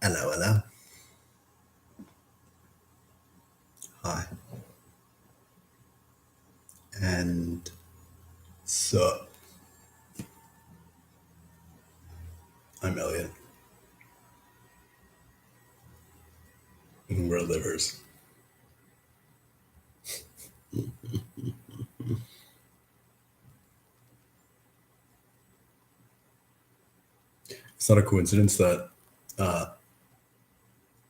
Hello, hello. Hi. And so, I'm Elliot. And we're livers. It's not a coincidence that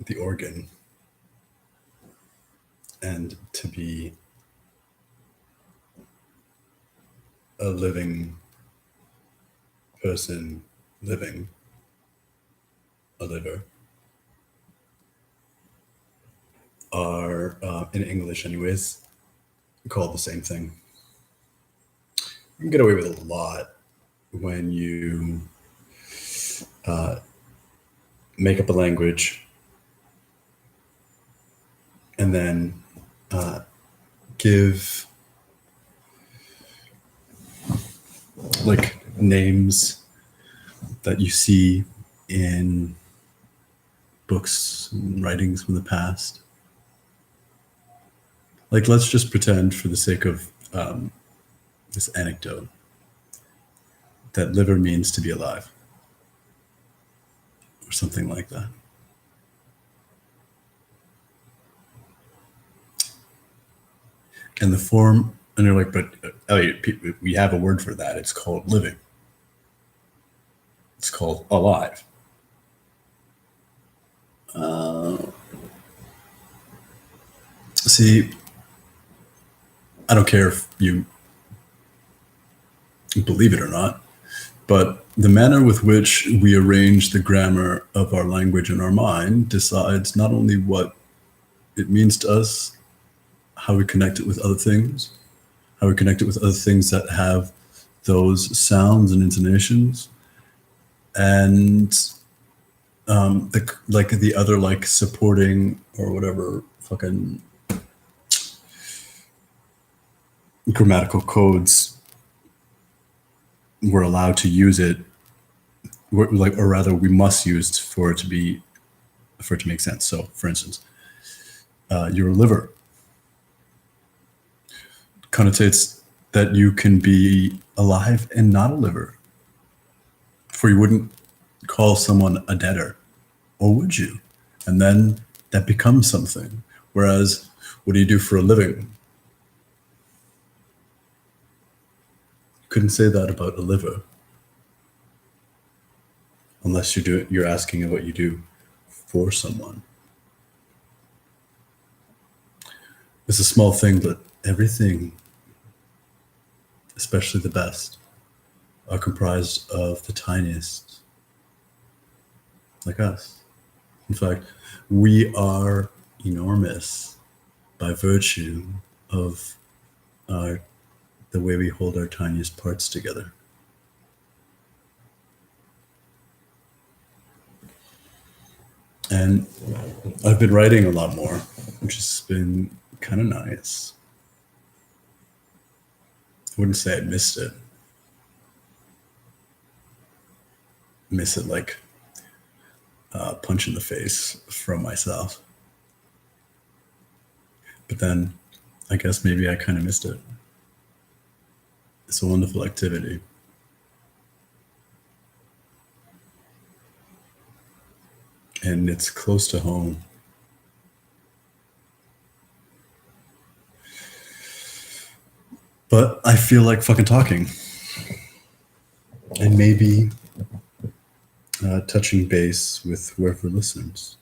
the organ and to be a living person, living a liver, are, in English anyways, called the same thing. You can get away with a lot when you make up a language and then give like names that you see in books and writings from the past. Like, let's just pretend, for the sake of this anecdote, that liver means to be alive, or something like that. And the form, and you're like, but Elliot, we have a word for that. It's called living. It's called alive. See, I don't care if you believe it or not, but the manner with which we arrange the grammar of our language in our mind decides not only what it means to us, how we connect it with other things, how we connect it with other things that have those sounds and intonations, and the other like supporting or whatever fucking grammatical codes we're allowed to use it, or rather we must use for it to make sense. So, for instance, your liver connotates that you can be alive and not a liver. For you wouldn't call someone a debtor, or would you? And then that becomes something. Whereas, what do you do for a living? You couldn't say that about a liver, unless you're asking what you do for someone. It's a small thing, but everything, especially the best, are comprised of the tiniest, like us. In fact, we are enormous by virtue of the way we hold our tiniest parts together. And I've been writing a lot more, which has been kind of nice. I wouldn't say I missed it. Miss it like a punch in the face from myself. But then I guess maybe I kind of missed it. It's a wonderful activity. And it's close to home. But I feel like fucking talking. And maybe touching base with whoever listens.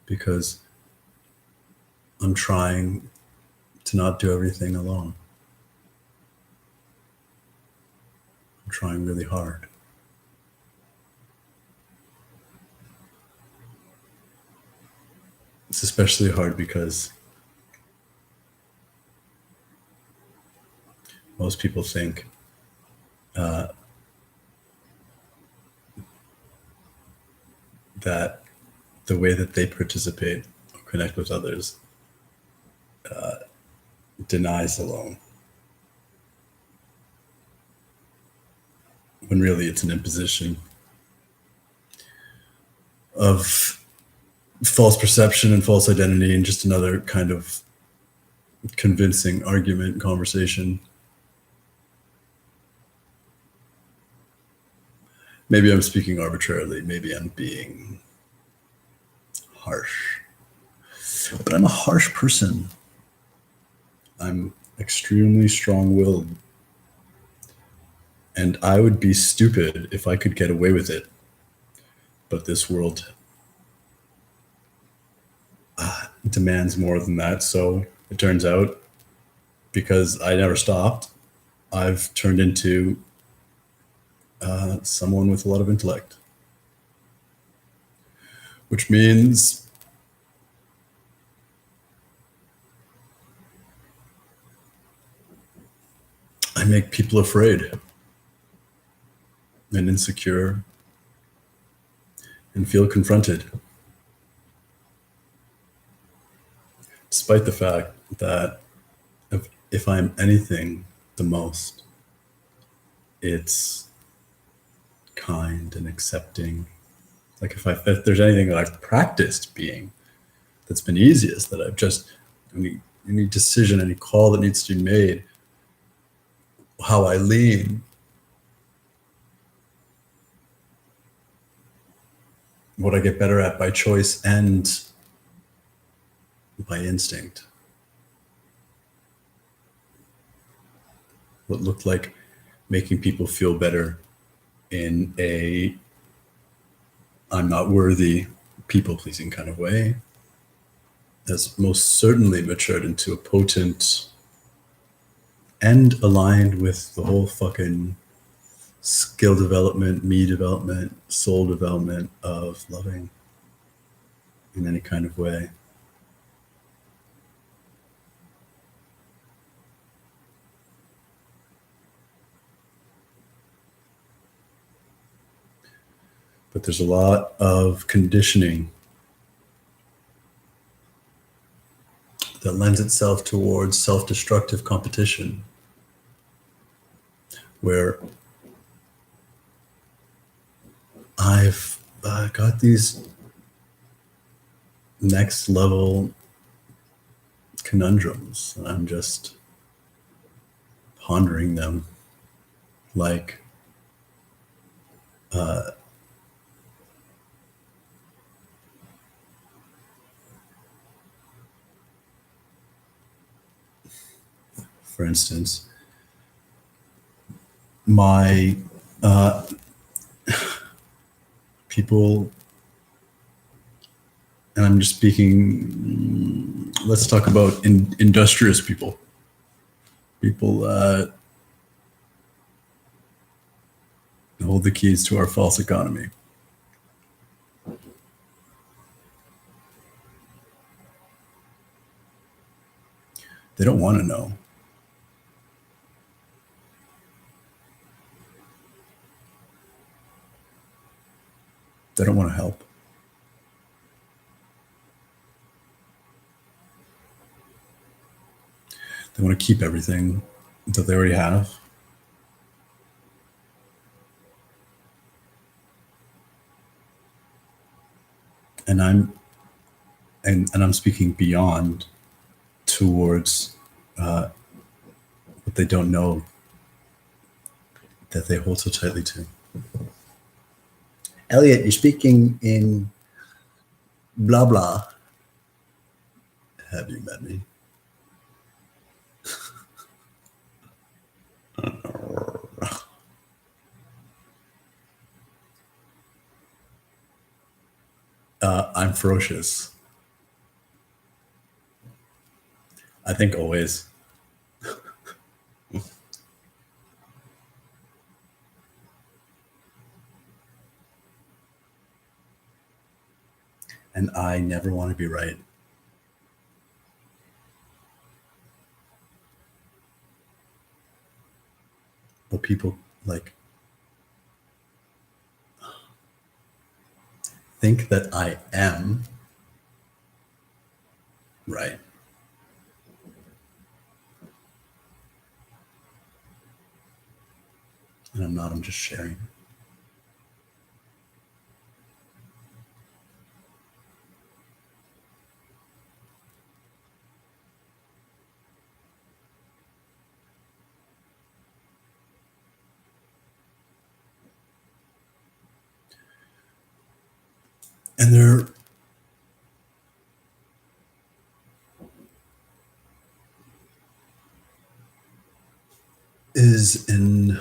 Because I'm trying to not do everything alone. I'm trying really hard. It's especially hard because most people think that the way that they participate or connect with others denies alone. When really it's an imposition. of false perception and false identity, and just another kind of convincing argument conversation. Maybe I'm speaking arbitrarily. Maybe I'm being harsh. But I'm a harsh person. I'm extremely strong-willed. And I would be stupid if I could get away with it. But this world demands more than that. So it turns out, because I never stopped, I've turned into someone with a lot of intellect. Which means I make people afraid and insecure and feel confronted. Despite the fact that if I'm anything the most, it's kind and accepting. Like if there's anything that I've practiced being that's been easiest, that I've just, any decision, any call that needs to be made, how I lean, what I get better at by choice and by instinct. What looked like making people feel better in a I'm not worthy, people-pleasing kind of way has most certainly matured into a potent and aligned with the whole fucking skill development, me development, soul development of loving in any kind of way. But there's a lot of conditioning that lends itself towards self-destructive competition, where I've got these next level conundrums, and I'm just pondering them, like for instance, my people, and I'm just speaking, let's talk about industrious people hold the keys to our false economy. They don't want to know. They don't want to help. They want to keep everything that they already have. And I'm speaking beyond towards what they don't know that they hold so tightly to. Elliot, you're speaking in blah blah. Have you met me? I'm ferocious. I think always. And I never want to be right. But people like think that I am right. And I'm not, I'm just sharing. And there is an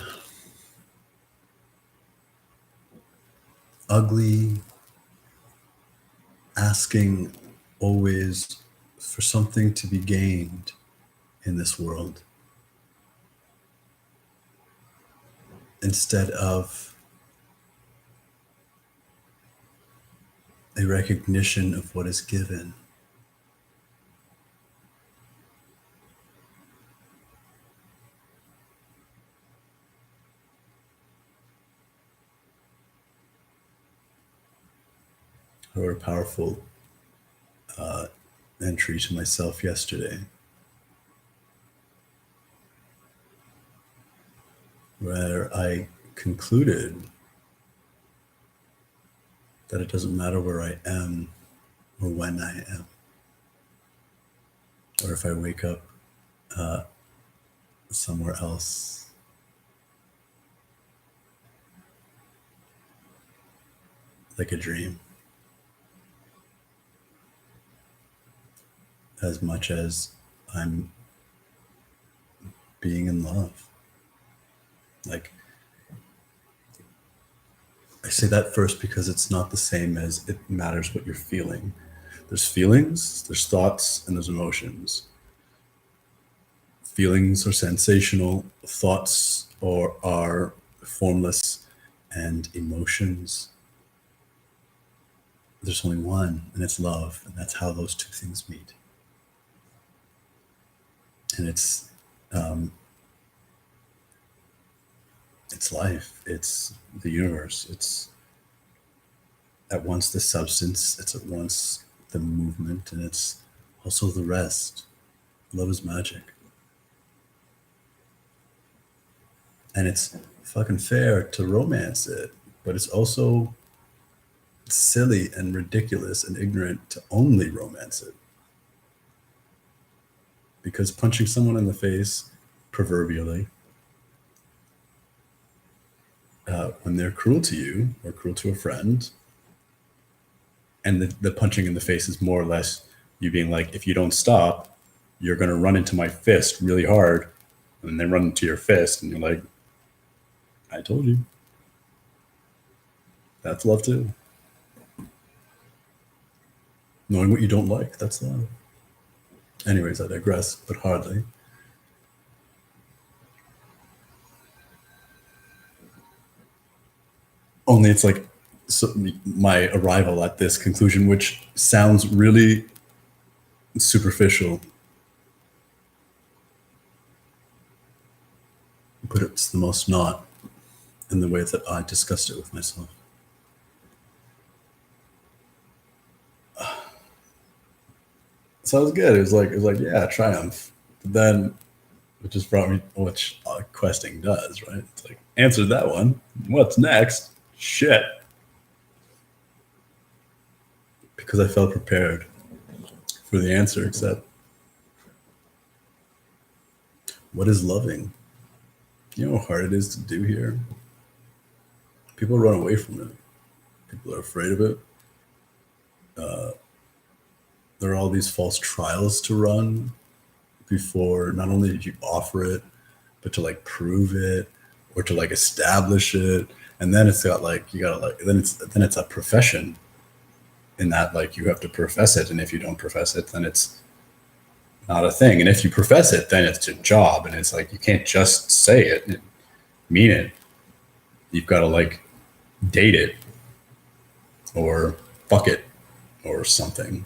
ugly asking always for something to be gained in this world instead of a recognition of what is given. I wrote a powerful entry to myself yesterday where I concluded that it doesn't matter where I am or when I am, or if I wake up somewhere else. Like a dream. As much as I'm being in love. Like, I say that first because it's not the same as it matters what you're feeling. There's feelings, there's thoughts, and there's emotions. Feelings are sensational, thoughts are formless, and emotions, there's only one, and it's love, and that's how those two things meet. And it's life, it's the universe, it's at once the substance, it's at once the movement, and it's also the rest. Love is magic. And it's fucking fair to romance it, but it's also silly and ridiculous and ignorant to only romance it. Because punching someone in the face, proverbially, when they're cruel to you or cruel to a friend, and the punching in the face is more or less you being like, if you don't stop, you're going to run into my fist really hard, and they run into your fist, and you're like, I told you. That's love too. Knowing what you don't like, that's love. Anyways, I digress, but hardly. Only it's like, so my arrival at this conclusion, which sounds really superficial, but it's the most not in the way that I discussed it with myself. So it was good. It was like, yeah, triumph. But then it just brought me, which questing does, right? It's like, answer that one. What's next? Shit. Because I felt prepared for the answer, except what is loving? You know how hard it is to do here? People run away from it. People are afraid of it. There are all these false trials to run before not only did you offer it, but to like prove it or to like establish it. And then it's got like, you gotta like, then it's a profession in that like you have to profess it. And if you don't profess it, then it's not a thing. And if you profess it, then it's a job. And it's like, you can't just say it and mean it. You've got to like date it or fuck it or something.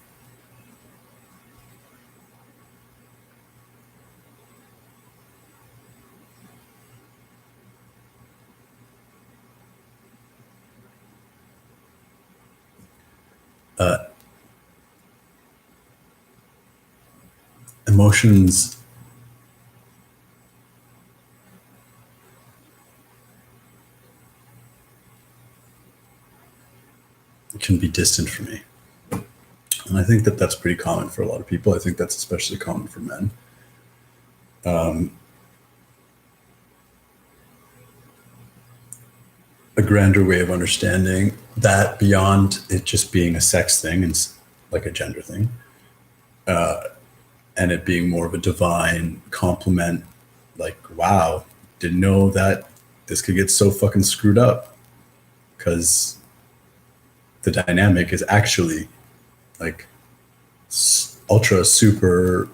Emotions can be distant for me. And I think that that's pretty common for a lot of people. I think that's especially common for men. A grander way of understanding that beyond it just being a sex thing and like a gender thing, and it being more of a divine complement, like, wow, didn't know that this could get so fucking screwed up because the dynamic is actually like ultra super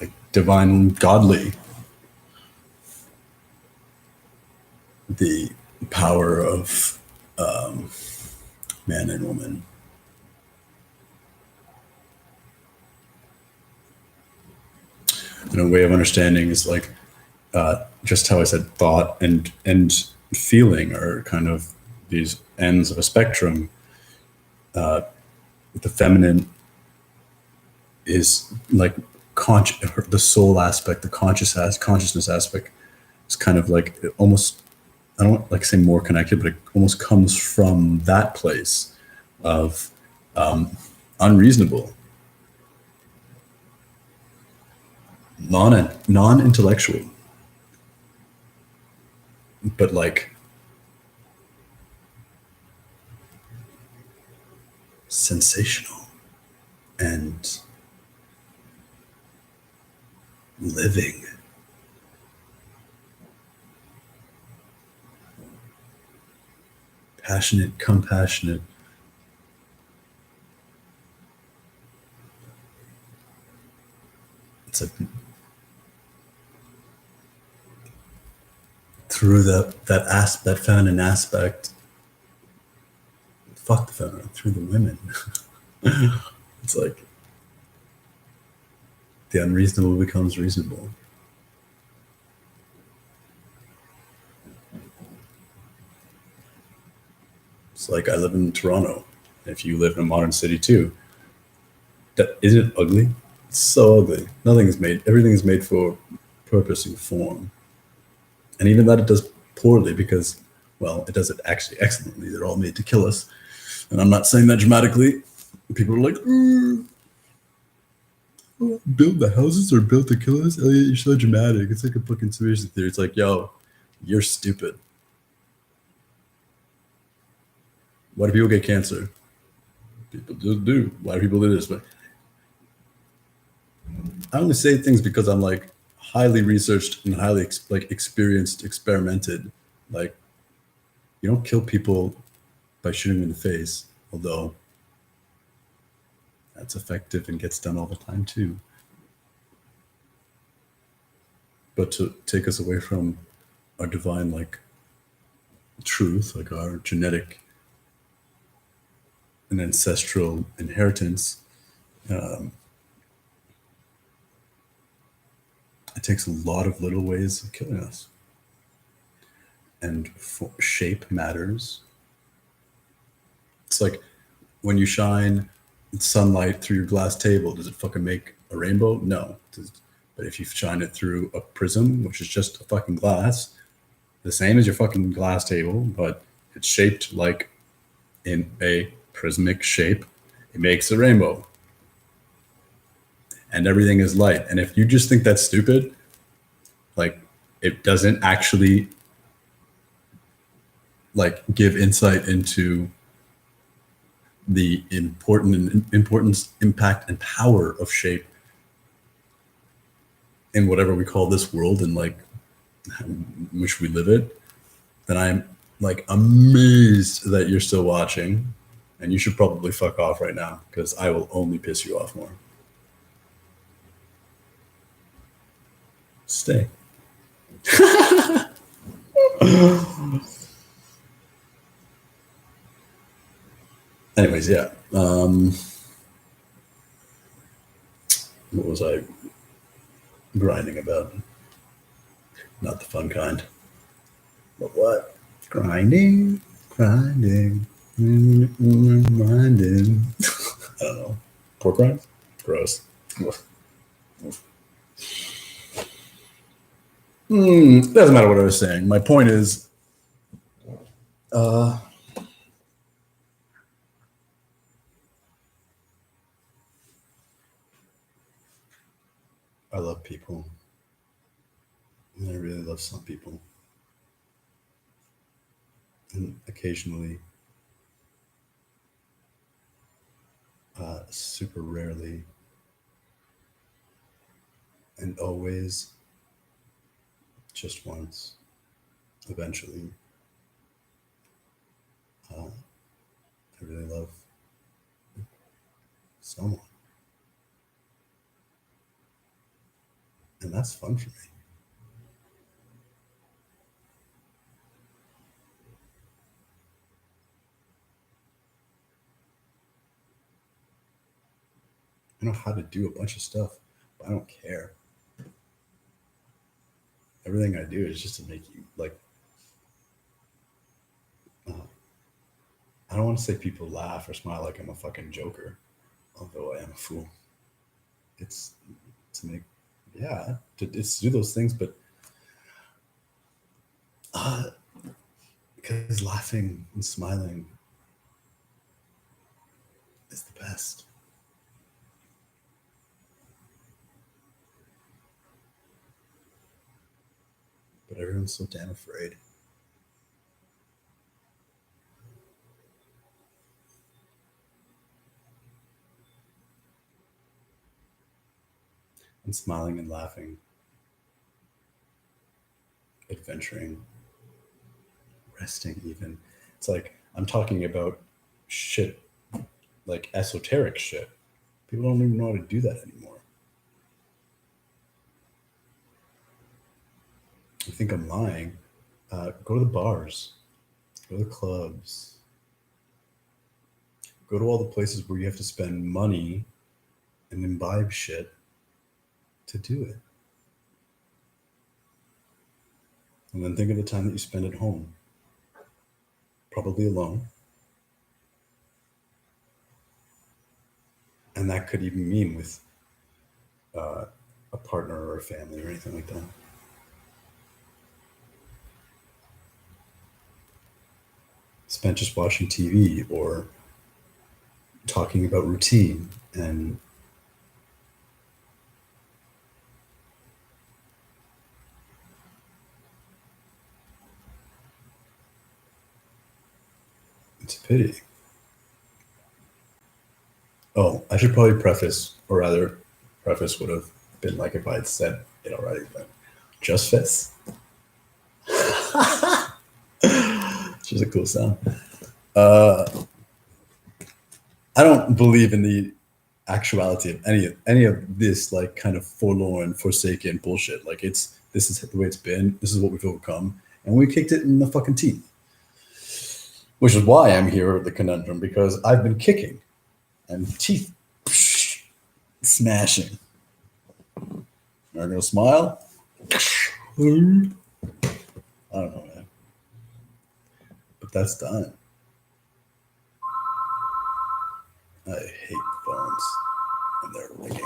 like divine godly. The power of man and woman. And a way of understanding is like just how I said thought and feeling are kind of these ends of a spectrum. The feminine is like the soul aspect, the consciousness aspect is kind of like almost, I don't like say more connected, but it almost comes from that place of unreasonable, non-intellectual, but like sensational and living. Passionate, compassionate. It's like through that feminine aspect. Fuck the feminine, through the women. It's like the unreasonable becomes reasonable. It's like I live in Toronto. If you live in a modern city too, is it ugly? It's so ugly. Nothing is made. Everything is made for purpose and form, and even that it does poorly because, well, it does it actually excellently. They're all made to kill us, and I'm not saying that dramatically. People are like, build the houses or built to kill us? Elliot, you're so dramatic. It's like a fucking conspiracy theory. It's like, yo, you're stupid. Why do people get cancer? People do. Why do people do this? But I only say things because I'm like highly researched and highly like experienced, experimented. Like, you don't kill people by shooting them in the face, although that's effective and gets done all the time too. But to take us away from our divine like truth, like our genetic and ancestral inheritance, it takes a lot of little ways of killing us. And shape matters. It's like when you shine sunlight through your glass table, does it fucking make a rainbow? No. But if you shine it through a prism, which is just a fucking glass, the same as your fucking glass table, but it's shaped like in a prismatic shape, it makes a rainbow. And everything is light. And if you just think that's stupid, like it doesn't actually like give insight into the importance, impact, and power of shape in whatever we call this world and like in which we live it, then I'm like amazed that you're still watching, and you should probably fuck off right now because I will only piss you off more. Stay. Anyways, yeah. What was I grinding about? Not the fun kind. But what? Grinding, grinding, grinding. I don't know. Pork rinds? Gross. Doesn't matter what I was saying. My point is, I love people. And I really love some people. and occasionally, super rarely, and always, just once, eventually, I really love someone. And that's fun for me. I know how to do a bunch of stuff, but I don't care. Everything I do is just to make you like. I don't want to say people laugh or smile like I'm a fucking joker, although I am a fool. It's to make, yeah, it's to do those things, but uh, because laughing and smiling is the best. But everyone's so damn afraid. And smiling and laughing, adventuring, resting, even. It's like I'm talking about shit, like esoteric shit. People don't even know how to do that anymore. I think I'm lying. Go to the bars, go to the clubs, go to all the places where you have to spend money and imbibe shit to do it. And then think of the time that you spend at home, probably alone. And that could even mean with a partner or a family or anything like that. Spent just watching TV or talking about routine and it's a pity. Oh, I should probably preface, or rather, preface would have been like if I had said it already, but just fits. Which is a cool sound. Uh, I don't believe in the actuality of any of this like kind of forlorn, forsaken bullshit. Like it's this is the way it's been. This is what we've overcome, and we kicked it in the fucking teeth. Which is why I'm here at the conundrum because I've been kicking and teeth smashing. Are you gonna smile? I don't know, man. But that's done. I hate phones and they're ringing.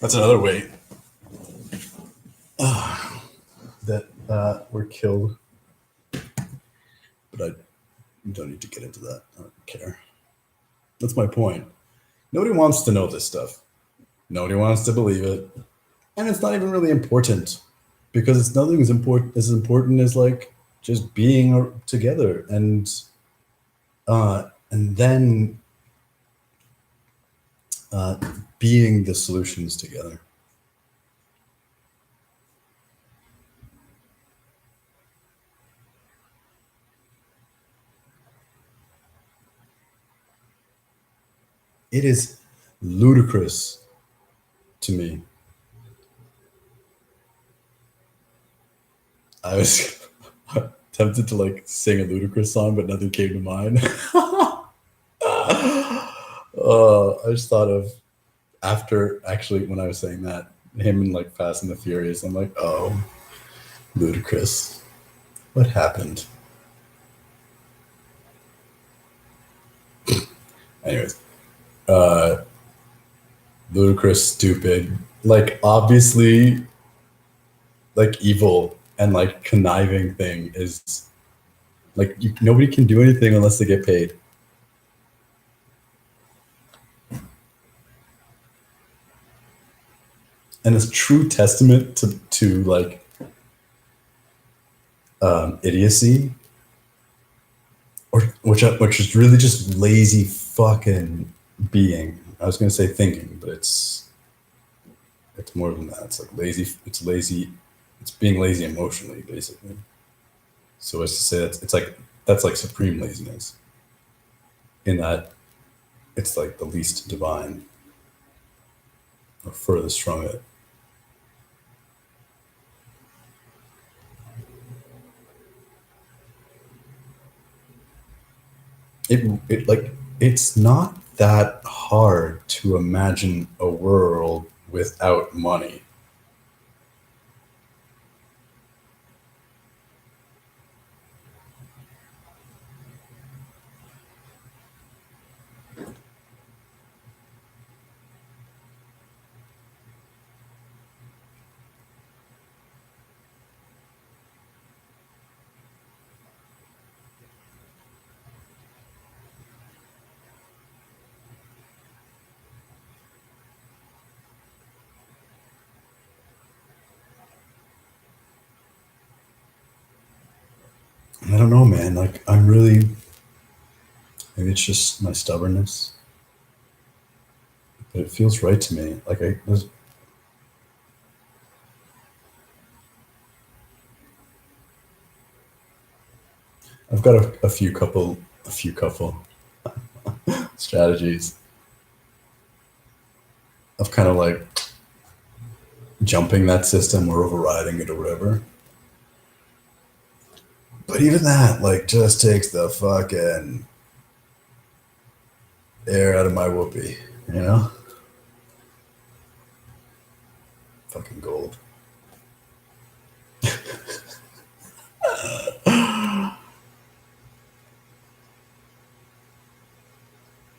That's another way that we're killed. But I don't need to get into that. I don't care. That's my point. Nobody wants to know this stuff. Nobody wants to believe it. And it's not even really important because it's nothing as important as like just being together and then being the solutions together. It is ludicrous to me. I was tempted to like sing a ludicrous song, but nothing came to mind. I just thought of after actually when I was saying that him and like Fast and the Furious. I'm like, oh, ludicrous. What happened? Anyways, uh, ludicrous, stupid, like obviously, like evil and like conniving thing is like nobody can do anything unless they get paid. and it's true testament to like idiocy, or which is really just lazy fucking being. I was gonna say thinking, but it's more than that. It's like lazy. It's lazy. It's being lazy emotionally, basically. So it's to say that it's like that's like supreme laziness. In that it's like the least divine or furthest from it. It like it's not that hard to imagine a world without money. I don't know, man. Like I'm really maybe it's just my stubbornness, but it feels right to me. Like I've got a few couple strategies of kind of like jumping that system or overriding it or whatever. But even that, like, just takes the fucking air out of my whoopee, you know? Fucking gold.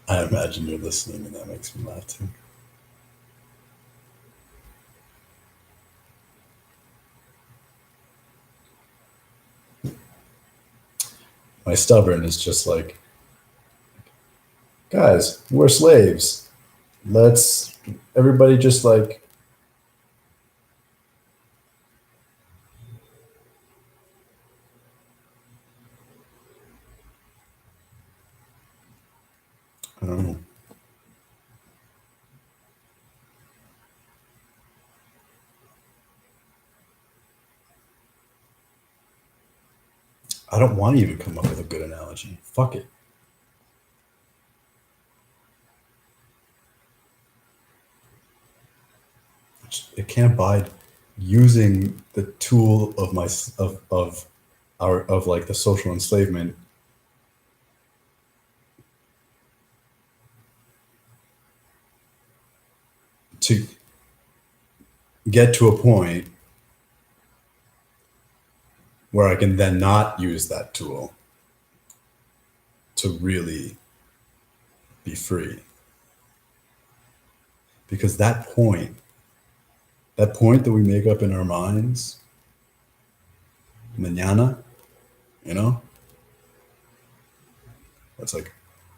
I imagine you're listening, and that makes me laugh too. My stubborn is just like, guys, we're slaves. Let's everybody just like, I don't know. I don't want you to come up with a good analogy. Fuck it. It can't abide using the tool of my of our of like the social enslavement to get to a point where I can then not use that tool to really be free. Because that point that we make up in our minds, mañana, you know, it's like,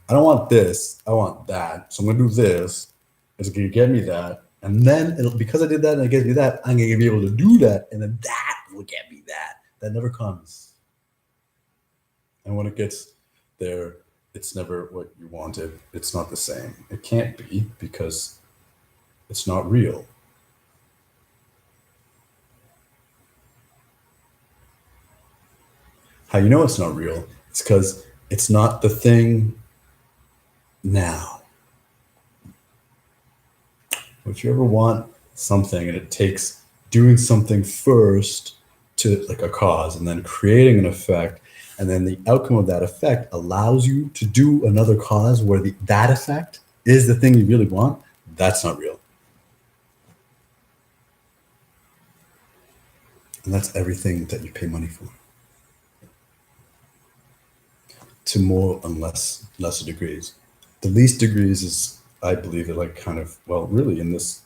I don't want this, I want that. So I'm gonna do this. It's gonna get me that. And then because I did that and it gets me that, I'm gonna be able to do that. And then that will get me that. That never comes. And when it gets there, it's never what you wanted. It's not the same. It can't be because it's not real. How you know it's not real? It's because it's not the thing now. If you ever want something and it takes doing something first to like a cause and then creating an effect, and then the outcome of that effect allows you to do another cause where that effect is the thing you really want, that's not real. And that's everything that you pay money for. To more and lesser degrees. The least degrees is, I believe, it like kind of, well, really in this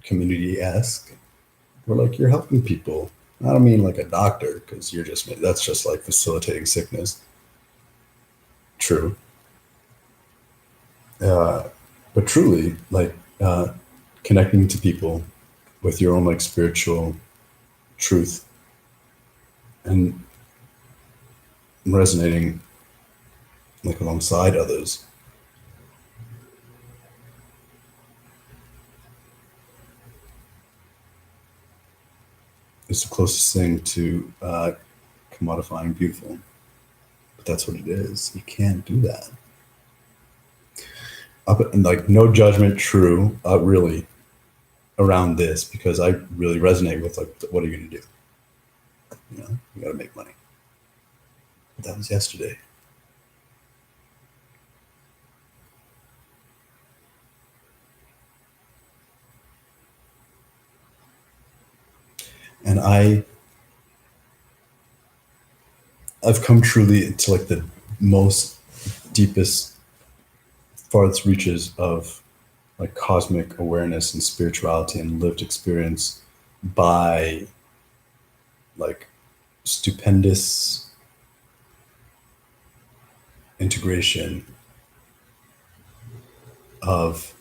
community-esque, we're like, you're helping people. I don't mean like a doctor, because that's just like facilitating sickness. True. But truly, like connecting to people with your own like spiritual truth and resonating like alongside others is the closest thing to commodifying beautiful. But that's what it is. You can't do that. And like no judgment, true, really around this because I really resonate with like what are you gonna do? You know, you gotta make money. But that was yesterday. And I've come truly into like the most deepest, farthest reaches of like cosmic awareness and spirituality and lived experience by like stupendous integration of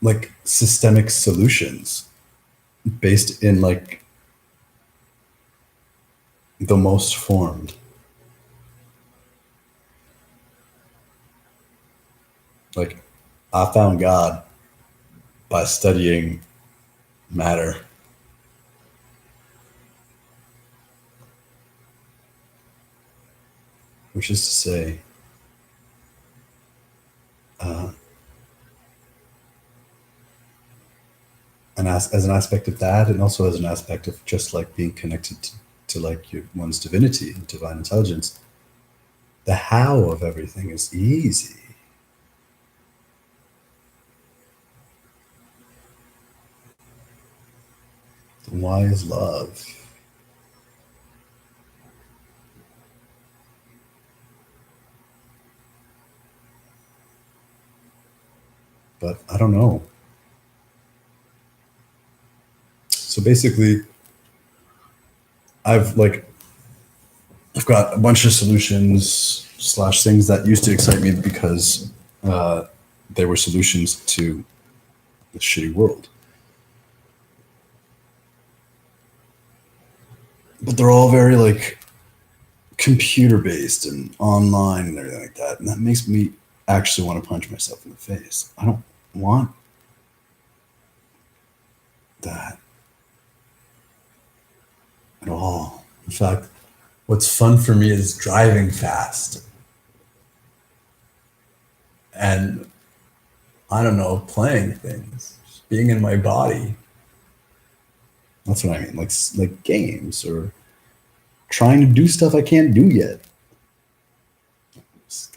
like systemic solutions based in like the most formed. Like I found God by studying matter, which is to say, uh, as an aspect of that, and also as an aspect of just like being connected to like your one's divinity, divine intelligence. The how of everything is easy. The why is love. But I don't know. So basically, I've like I've got a bunch of solutions slash things that used to excite me because uh, they were solutions to the shitty world. But they're all very like computer based and online and everything like that. And that makes me actually want to punch myself in the face. I don't want that at all. In fact, what's fun for me is driving fast and I don't know, playing things, just being in my body. That's what I mean, like games or trying to do stuff I can't do yet.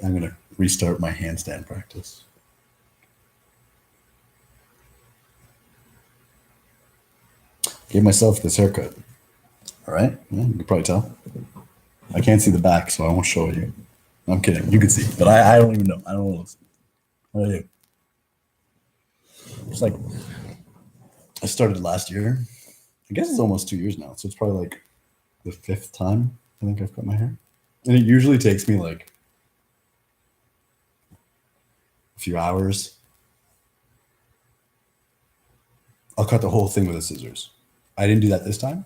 I'm gonna restart my handstand practice. Gave myself this haircut. All right, yeah, you can probably tell. I can't see the back, so I won't show it you. I'm kidding. You can see, but I don't even know. I don't know what I do. It's like I started last year. I guess it's almost 2 years now, so it's probably like the fifth time I think I've cut my hair, and it usually takes me like a few hours. I'll cut the whole thing with the scissors. I didn't do that this time,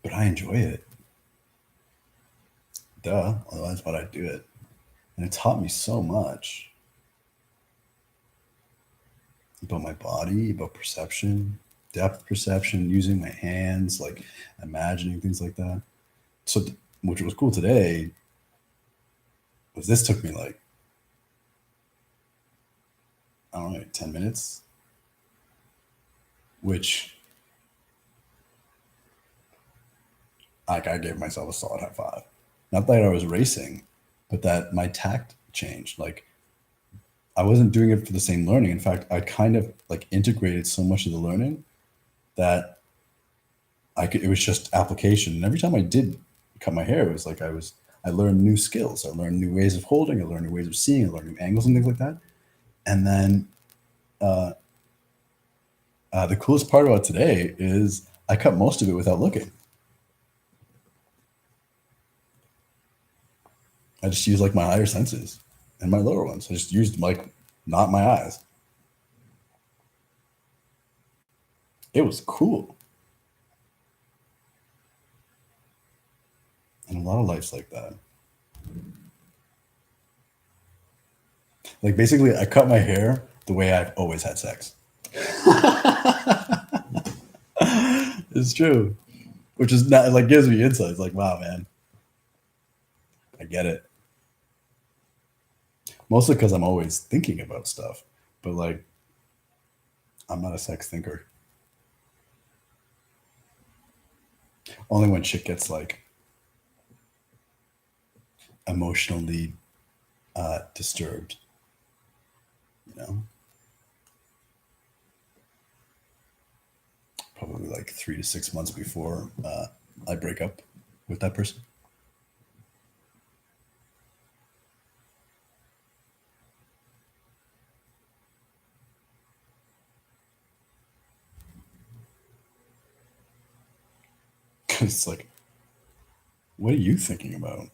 but I enjoy it. Duh, otherwise why'd I do it? And it taught me so much about my body, about perception, depth perception, using my hands, like imagining things like that. So, which was cool today was this took me like, I don't know, like 10 minutes, which like I gave myself a solid high five. Not that I was racing, but that my tact changed. Like I wasn't doing it for the same learning. In fact, I kind of like integrated so much of the learning that it was just application. And every time I did cut my hair, it was like I learned new skills. I learned new ways of holding. I learned new ways of seeing. I learned new angles and things like that. And then uh, the coolest part about today is I cut most of it without looking. I just used like my higher senses and my lower ones. I just used like not my eyes. It was cool. And a lot of life's like that. Like basically, I cut my hair the way I've always had sex. It's true, which is not like gives me insights. Like, wow, man, I get it. Mostly because I'm always thinking about stuff, but like, I'm not a sex thinker. Only when shit gets like emotionally disturbed, you know. Probably like 3 to 6 months before I break up with that person. Because it's like, what are you thinking about?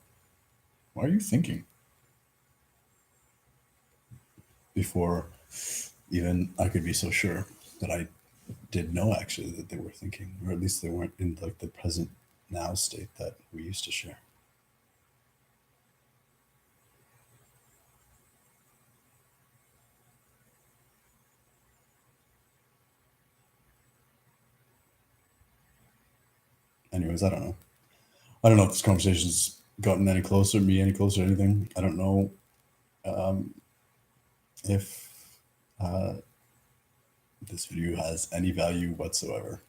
Why are you thinking? Before even I could be so sure that I did know actually that they were thinking, or at least they weren't in like the present now state that we used to share. Anyways, I don't know. I don't know if this conversation's gotten any closer, me any closer, anything. I don't know if uh, this video has any value whatsoever.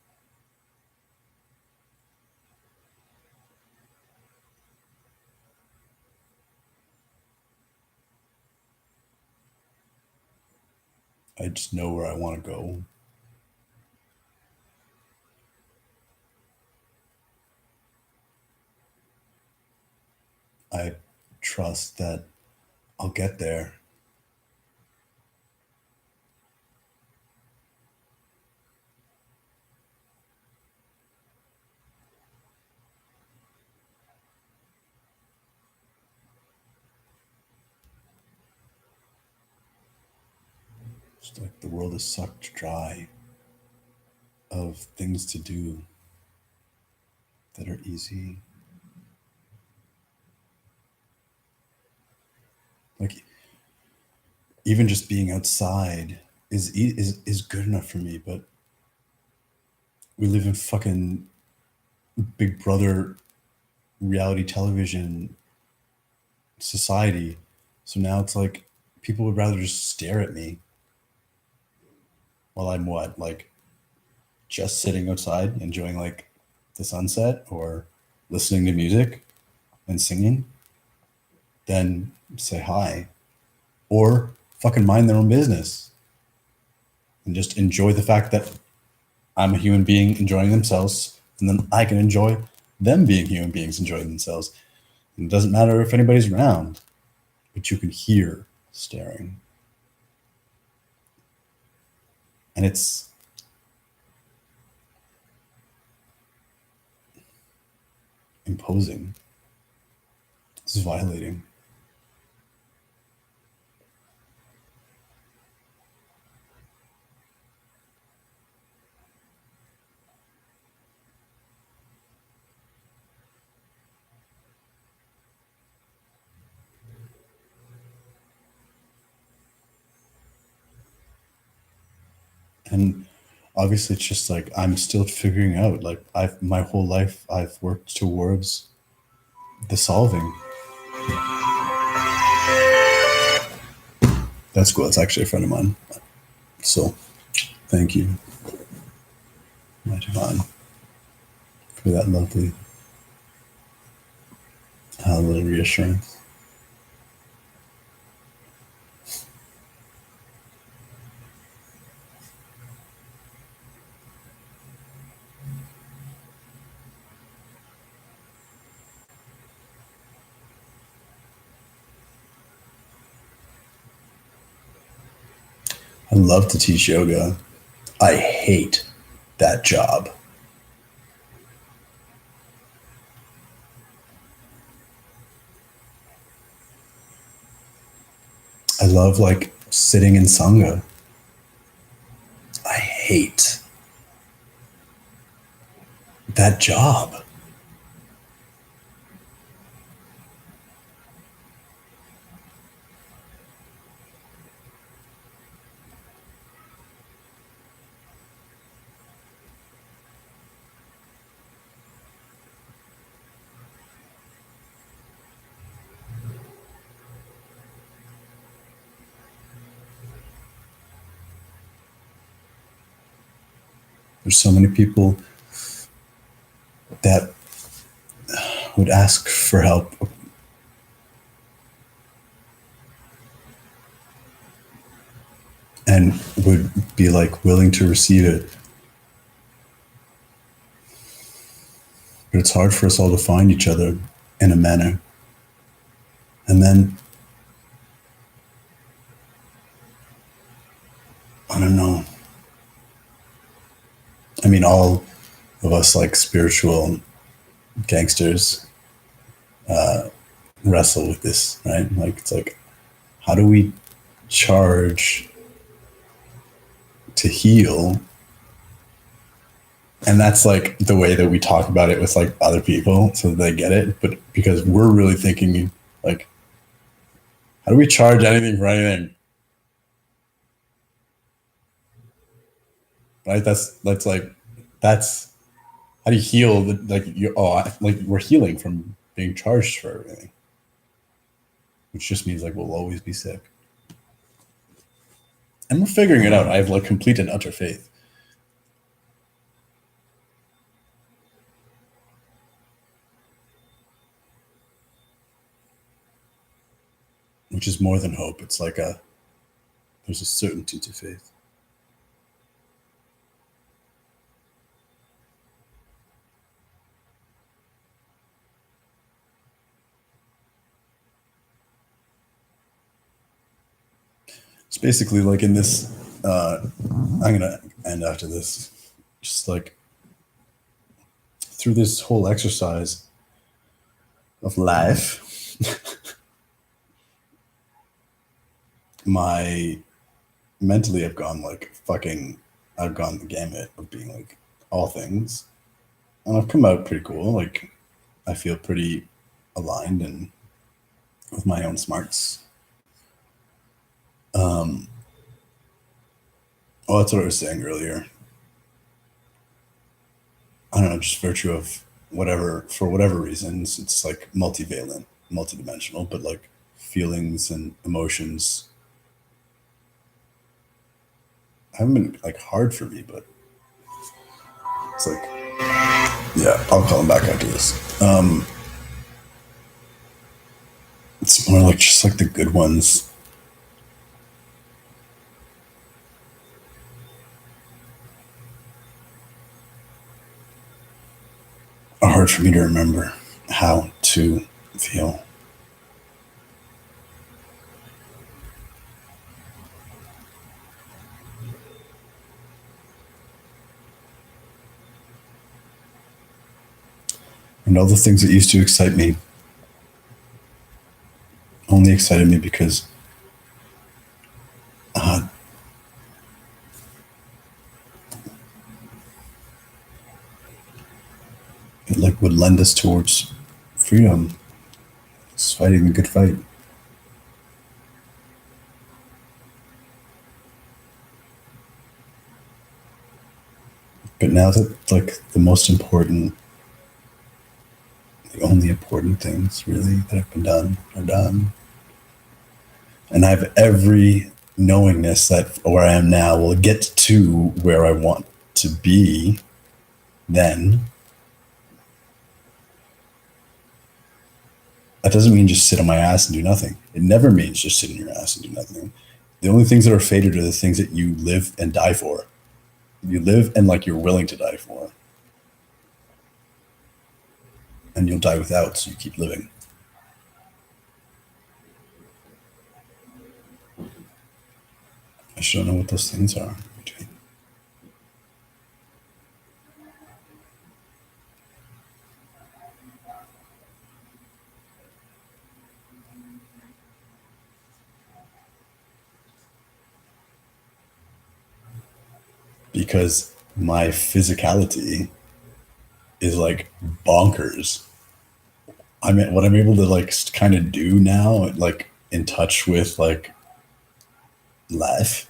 I just know where I want to go. I trust that I'll get there. It's like the world is sucked dry of things to do that are easy. Like even just being outside is good enough for me, but we live in fucking Big Brother reality television society. So now it's like people would rather just stare at me while I'm what, like just sitting outside enjoying like the sunset or listening to music and singing, then say hi or fucking mind their own business and just enjoy the fact that I'm a human being enjoying themselves, and then I can enjoy them being human beings enjoying themselves. And it doesn't matter if anybody's around, but you can hear staring. And it's imposing. It's violating. And obviously it's just like I'm still figuring out, like I've my whole life I've worked towards the solving. That's cool. That's actually a friend of mine. So thank you, my divine, for that lovely little reassurance. I love to teach yoga. I hate that job. I love like sitting in Sangha. I hate that job. There's so many people that would ask for help and would be like willing to receive it. But it's hard for us all to find each other in a manner. And then, I don't know. I mean, all of us like spiritual gangsters wrestle with this, right? Like, it's like, how do we charge to heal? And that's like the way that we talk about it with like other people so that they get it. But because we're really thinking like, how do we charge anything for anything? Right? That's like, that's how do you heal? Like you, like we're healing from being charged for everything, which just means like we'll always be sick. And we're figuring it out. I have like complete and utter faith. Which is more than hope. It's like there's a certainty to faith. It's basically like in this, I'm going to end after this, just like through this whole exercise of life, my mentally I've gone the gamut of being like all things. And I've come out pretty cool. Like I feel pretty aligned and with my own smarts. Well, that's what I was saying earlier. I don't know, just virtue of whatever, for whatever reasons, it's like multivalent, multidimensional, but like feelings and emotions haven't been like hard for me, but it's like, yeah, I'll call him back after this. It's more like just like the good ones are hard for me to remember how to feel. And all the things that used to excite me only excited me because uh, it like would lend us towards freedom. It's fighting the good fight. But now that like the most important, the only important things really that have been done are done, and I have every knowingness that where I am now will get to where I want to be, then that doesn't mean just sit on my ass and do nothing. It never means just sit on your ass and do nothing. The only things that are fated are the things that you live and die for. You live and like you're willing to die for, and you'll die without, so you keep living. I just don't know what those things are. because my physicality is like bonkers. What I'm able to like kind of do now, like in touch with like life,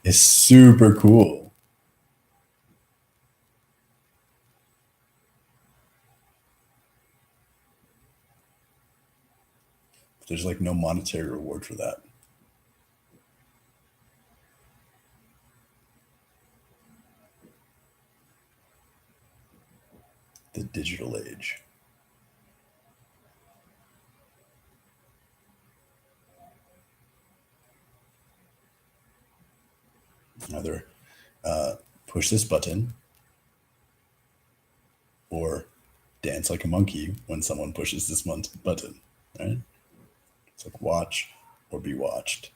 is super cool. There's like no monetary reward for that. The digital age. Either push this button or dance like a monkey when someone pushes this button, right? It's like watch or be watched.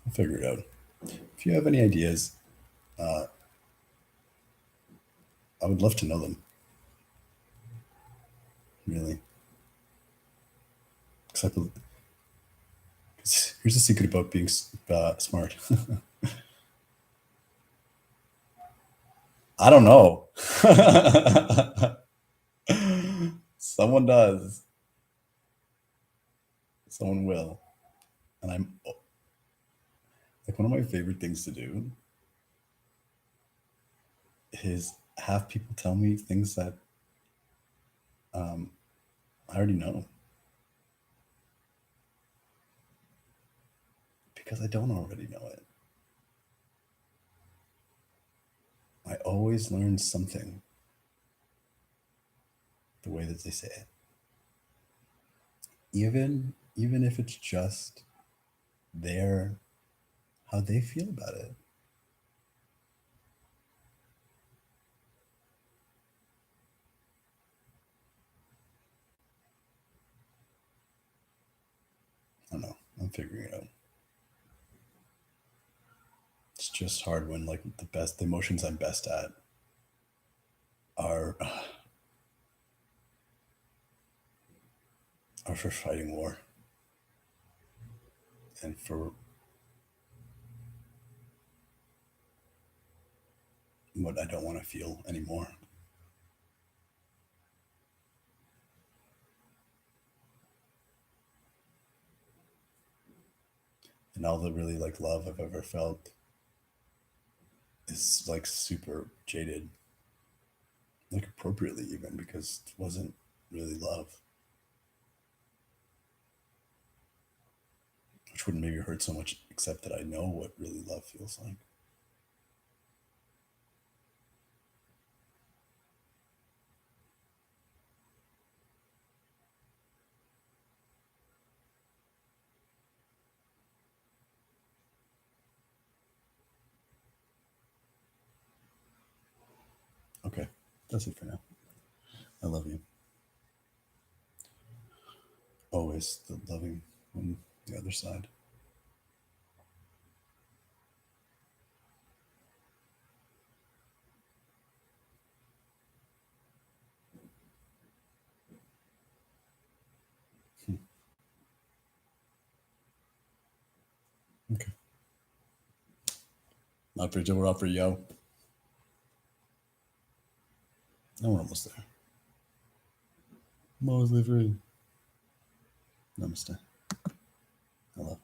I'll figure it out. If you have any ideas, I would love to know them. Really, because here's the secret about being smart. I don't know. Someone does. Someone will. And I'm like, one of my favorite things to do is have people tell me things that I already know because I don't already know it. I always learn something the way that they say it. Even if it's just their how they feel about it. I don't know. I'm figuring it out. It's just hard when like the emotions I'm best at are are for fighting war and for what I don't want to feel anymore. And all the really like love I've ever felt is like super jaded, like appropriately even because it wasn't really love, which wouldn't maybe hurt so much, except that I know what really love feels like. Okay, that's it for now. I love you. Always the loving on the other side. Okay. Not for Joe, we're out for yo. No, we're almost there. Mostly free. Namaste. Hello.